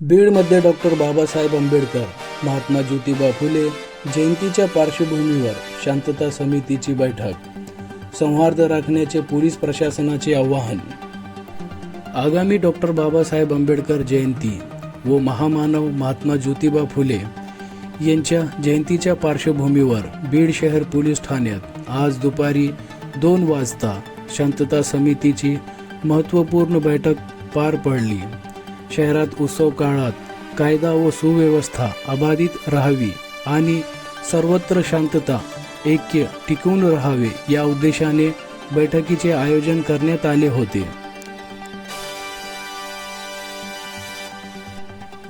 बीडमध्ये डॉक्टर बाबासाहेब आंबेडकर, महात्मा ज्योतिबा फुले जयंतीच्या पार्श्वभूमीवर शांतता समितीची बैठक. सौहार्द राखण्याचे पोलीस प्रशासनाचे आवाहन. आगामी डॉक्टर बाबासाहेब आंबेडकर जयंती व महामानव महात्मा ज्योतिबा फुले यांच्या जयंतीच्या पार्श्वभूमीवर बीड शहर पोलीस ठाण्यात आज दुपारी 2 वाजता शांतता समितीची महत्त्वपूर्ण बैठक पार पडली. शहरात उत्सव काळात कायदा व सुव्यवस्था अबाधित राहावी आणि सर्वत्र शांतता ऐक्य टिकून राहावे या उद्देशाने बैठकीचे आयोजन करण्यात आले होते.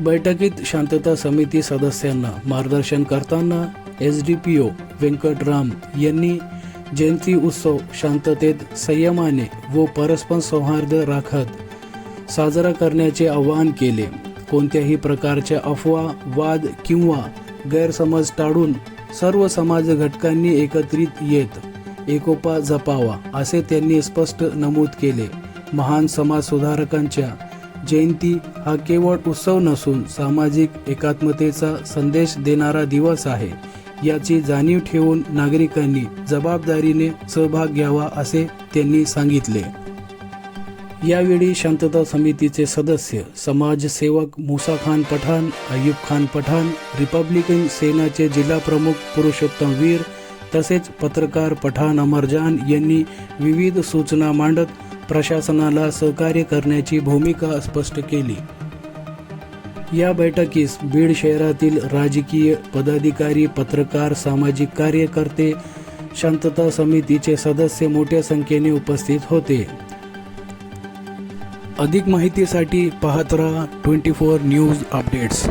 बैठकीत शांतता समिती सदस्यांना मार्गदर्शन करताना SDPO व्यंकटराम यांनी जयंती उत्सव शांततेत संयमाने व परस्पर सौहार्द राखत साजरा करण्याचे आवाहन केले. कोणत्याही प्रकारच्या अफवा, वाद किंवा गैरसमज टाळून सर्व समाज घटकांनी एकत्रित येत एकोपा जपावा असे त्यांनी स्पष्ट नमूद केले. महान समाजसुधारकांच्या जयंती हा केवळ उत्सव नसून सामाजिक एकात्मतेचा संदेश देणारा दिवस आहे. याची जाणीव ठेवून नागरिकांनी जबाबदारीने सहभाग घ्यावा असे त्यांनी सांगितले. यावेळी शांतता समितीचे सदस्य समाजसेवक मुसा खान पठाण, अय्यूब खान पठाण, रिपब्लिकन सेनाचे जिल्हा प्रमुख पुरुषोत्तम वीर तसेच पत्रकार पठाण अमरजान यांनी विविध सूचना मांडत प्रशासनाला सहकार्य करण्याची भूमिका स्पष्ट केली. या बैठकीस बीड शहरातील राजकीय पदाधिकारी, पत्रकार, सामाजिक कार्यकर्ते, शांतता समितीचे सदस्य मोठ्या संख्येने उपस्थित होते. अधिक माहितीसाठी पाहत रहा 24 न्यूज अपडेट्स.